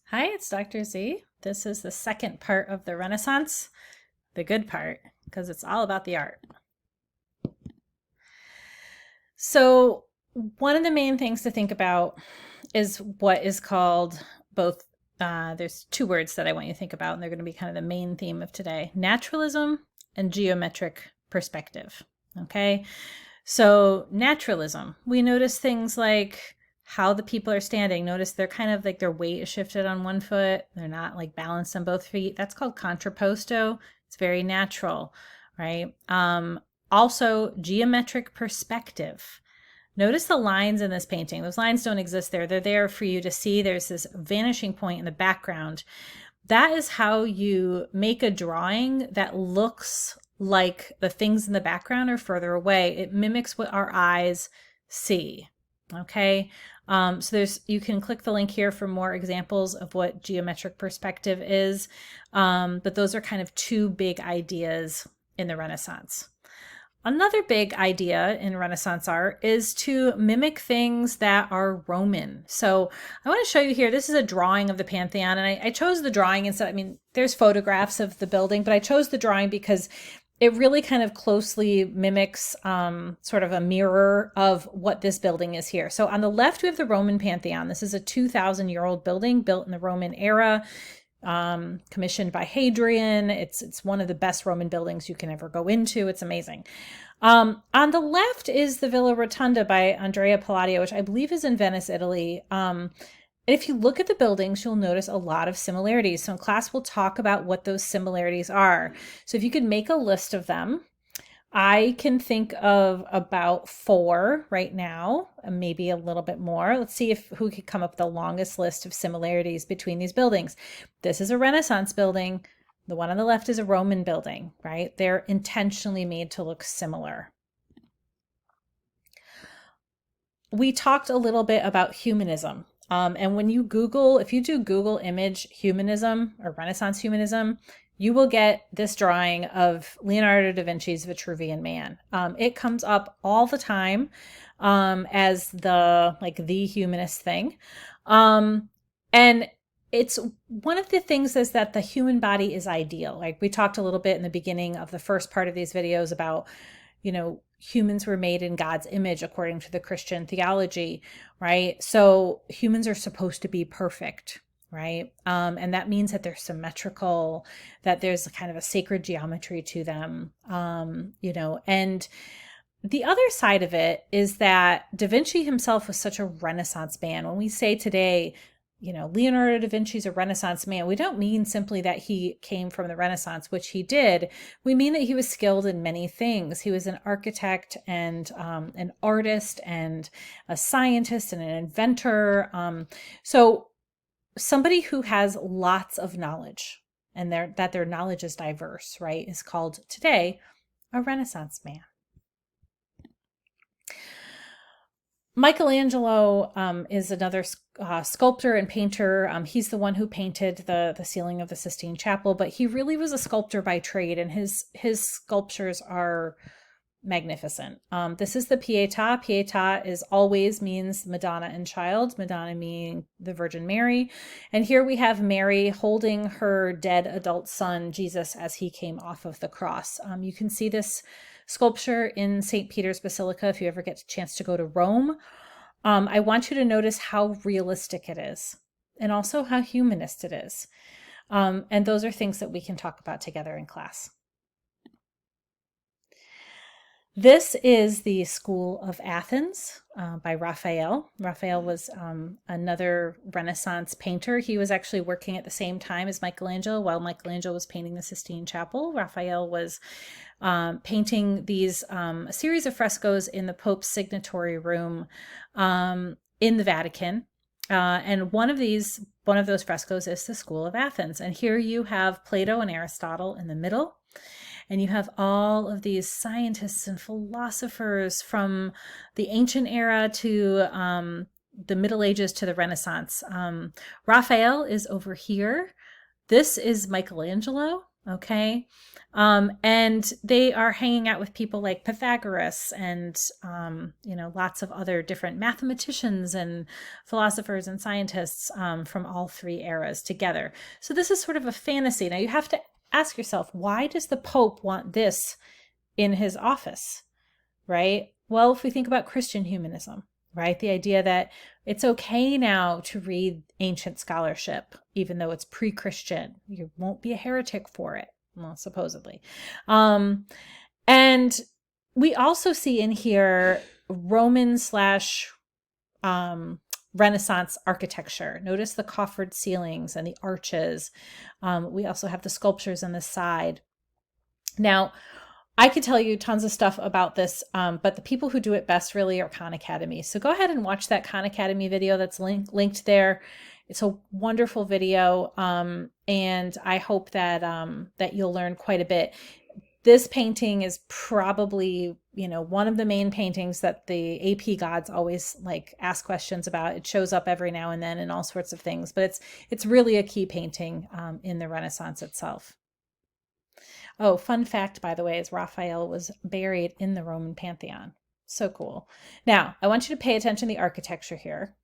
Hi, it's Dr. Z. This is the second part of the Renaissance, the good part, because it's all about the art. So, one of the main things to think about is what is called both, there's two words that I want you to think about, and they're going to be kind of the main theme of today: naturalism and geometric perspective. Okay, so naturalism, we notice things like how the people are standing. Notice they're kind of like their weight is shifted on one foot. They're not like balanced on both feet. That's called contrapposto. It's very natural, right? Also, geometric perspective. Notice the lines in this painting. Those lines don't exist there. They're there for you to see. There's this vanishing point in the background. That is how you make a drawing that looks like the things in the background are further away. It mimics what our eyes see. Okay, so you can click the link here for more examples of what geometric perspective is, but those are kind of two big ideas in the Renaissance. Another big idea in Renaissance art is to mimic things that are Roman. So I want to show you here, this is a drawing of the Pantheon, and I chose the drawing instead. I mean, there's photographs of the building, but I chose the drawing because it really kind of closely mimics sort of a mirror of what this building is here. So on the left, we have the Roman Pantheon. This is a 2,000-year-old building built in the Roman era, commissioned by Hadrian. It's one of the best Roman buildings you can ever go into. It's amazing. On the left is the Villa Rotunda by Andrea Palladio, which I believe is in Venice, Italy. If you look at the buildings, you'll notice a lot of similarities. So in class, we'll talk about what those similarities are. So if you could make a list of them, I can think of about 4 right now, maybe a little bit more. Let's see who could come up with the longest list of similarities between these buildings. This is a Renaissance building. The one on the left is a Roman building, right? They're intentionally made to look similar. We talked a little bit about humanism. And when you Google, if you do Google image humanism or Renaissance humanism, you will get this drawing of Leonardo da Vinci's Vitruvian Man. It comes up all the time as the humanist thing. And it's one of the things is that the human body is ideal. Like we talked a little bit in the beginning of the first part of these videos about, humans were made in God's image according to the Christian theology, right? So humans are supposed to be perfect, right? And that means that they're symmetrical, that there's kind of a sacred geometry to them, and the other side of it is that Da Vinci himself was such a Renaissance man. When we say today, Leonardo da Vinci's a Renaissance man, we don't mean simply that he came from the Renaissance, which he did. We mean that he was skilled in many things. He was an architect and an artist and a scientist and an inventor. So somebody who has lots of knowledge and that their knowledge is diverse, right, is called today a Renaissance man. Michelangelo is another sculptor and painter. He's the one who painted the ceiling of the Sistine Chapel, but he really was a sculptor by trade, and his sculptures are magnificent. This is the Pietà. Pietà always means Madonna and child, Madonna meaning the Virgin Mary. And here we have Mary holding her dead adult son, Jesus, as he came off of the cross. You can see this sculpture in St. Peter's Basilica if you ever get a chance to go to Rome. I want you to notice how realistic it is and also how humanist it is. And those are things that we can talk about together in class. This is the School of Athens by Raphael. Raphael was another Renaissance painter. He was actually working at the same time as Michelangelo. While Michelangelo was painting the Sistine Chapel, Raphael was painting these a series of frescoes in the Pope's signatory room in the Vatican. And one of those frescoes is the School of Athens. And here you have Plato and Aristotle in the middle. And you have all of these scientists and philosophers from the ancient era to the Middle Ages to the Renaissance. Raphael is over here. This is Michelangelo. Okay. And they are hanging out with people like Pythagoras and, lots of other different mathematicians and philosophers and scientists from all three eras together. So this is sort of a fantasy. Now you have to ask yourself, why does the Pope want this in his office, right? Well, if we think about Christian humanism, right? The idea that it's okay now to read ancient scholarship, even though it's pre-Christian. You won't be a heretic for it, well, supposedly. And we also see in here Roman slash Renaissance architecture. Notice the coffered ceilings and the arches. We also have the sculptures on the side. Now, I could tell you tons of stuff about this, but the people who do it best really are Khan Academy. So go ahead and watch that Khan Academy video that's linked there. It's a wonderful video, and I hope that that you'll learn quite a bit. This painting is probably, one of the main paintings that the AP gods always ask questions about. It shows up every now and then in all sorts of things, but it's really a key painting in the Renaissance itself. Oh, fun fact, by the way, is Raphael was buried in the Roman Pantheon. So cool. Now, I want you to pay attention to the architecture here.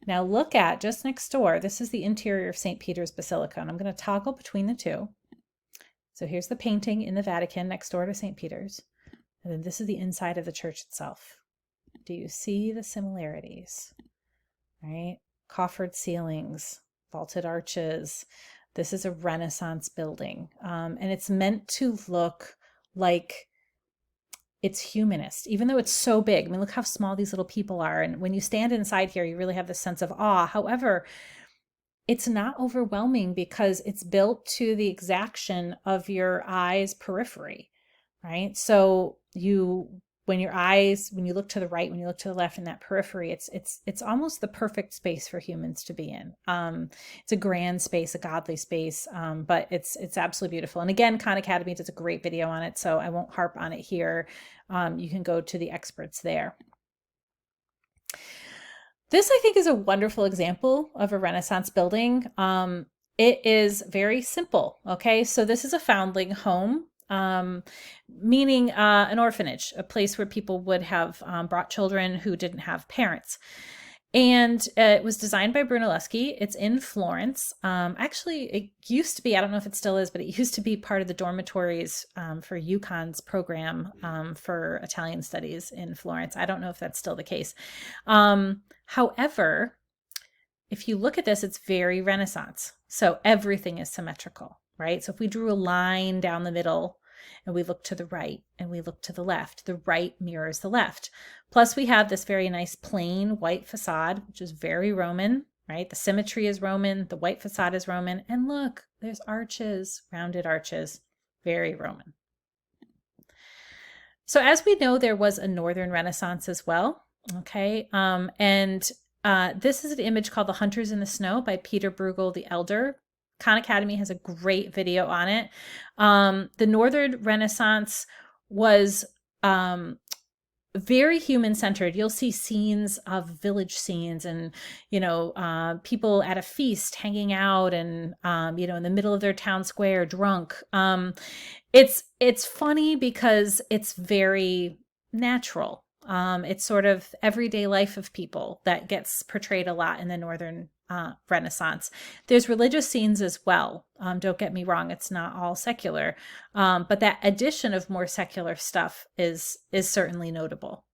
Now look at just next door. This is the interior of St. Peter's Basilica, and I'm going to toggle between the two. So here's the painting in the Vatican next door to St. Peter's. And then this is the inside of the church itself. Do you see the similarities? Right? Coffered ceilings, vaulted arches. This is a Renaissance building, and it's meant to look like it's humanist, even though it's so big. I mean, look how small these little people are. And when you stand inside here, you really have this sense of awe. However, it's not overwhelming because it's built to the exaction of your eye's periphery, right? So when you look to the right, when you look to the left in that periphery, it's almost the perfect space for humans to be in. It's a grand space, a godly space, but it's absolutely beautiful. And again, Khan Academy does a great video on it, so I won't harp on it here. You can go to the experts there. This, I think, is a wonderful example of a Renaissance building. It is very simple. Okay, so this is a foundling home. Meaning an orphanage, a place where people would have brought children who didn't have parents. And it was designed by Brunelleschi. It's in Florence. Actually, it used to be, I don't know if it still is, but it used to be part of the dormitories for UConn's program for Italian studies in Florence. I don't know if that's still the case. However, if you look at this, it's very Renaissance. So everything is symmetrical, right? So if we drew a line down the middle and we look to the right and we look to the left, the right mirrors the left. Plus we have this very nice plain white facade, which is very Roman, right? The symmetry is Roman, the white facade is Roman, and look, there's arches, rounded arches, very Roman. So as we know, there was a Northern Renaissance as well, okay? This is an image called The Hunters in the Snow by Peter Bruegel the Elder. Khan Academy has a great video on it. The Northern Renaissance was very human-centered. You'll see scenes of village scenes and, people at a feast hanging out and, in the middle of their town square drunk. It's funny because it's very natural. It's sort of everyday life of people that gets portrayed a lot in the Northern Renaissance. There's religious scenes as well. Don't get me wrong, it's not all secular, but that addition of more secular stuff is certainly notable.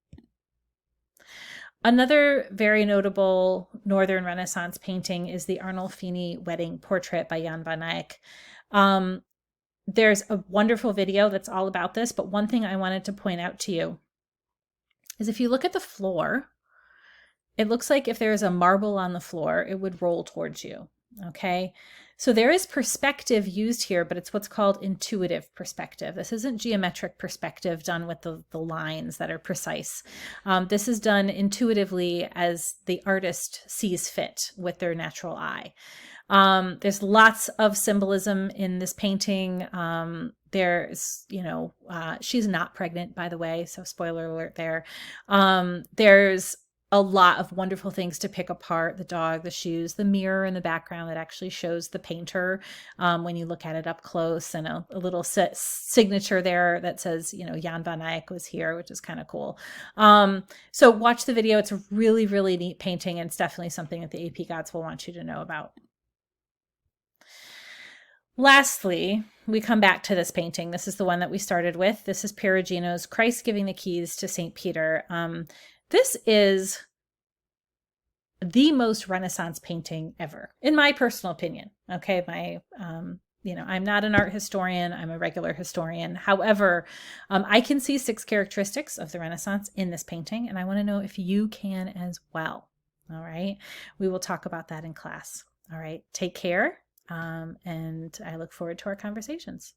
Another very notable Northern Renaissance painting is the Arnolfini Wedding Portrait by Jan van Eyck. There's a wonderful video that's all about this, but one thing I wanted to point out to you is if you look at the floor, it looks like if there is a marble on the floor, it would roll towards you, okay? So there is perspective used here, but it's what's called intuitive perspective. This isn't geometric perspective done with the lines that are precise. This is done intuitively as the artist sees fit with their natural eye. There's lots of symbolism in this painting. There's, she's not pregnant, by the way, so spoiler alert there. There's a lot of wonderful things to pick apart: the dog, the shoes, the mirror in the background that actually shows the painter when you look at it up close, and a little signature there that says, Jan van Eyck was here, which is kind of cool. So watch the video. It's a really, really neat painting, and it's definitely something that the AP Gods will want you to know about. Lastly, we come back to this painting. This is the one that we started with. This is Perugino's Christ Giving the Keys to St. Peter. This is the most Renaissance painting ever, in my personal opinion. Okay, I'm not an art historian. I'm a regular historian. However, I can see 6 characteristics of the Renaissance in this painting, and I want to know if you can as well. All right, we will talk about that in class. All right, take care, and I look forward to our conversations.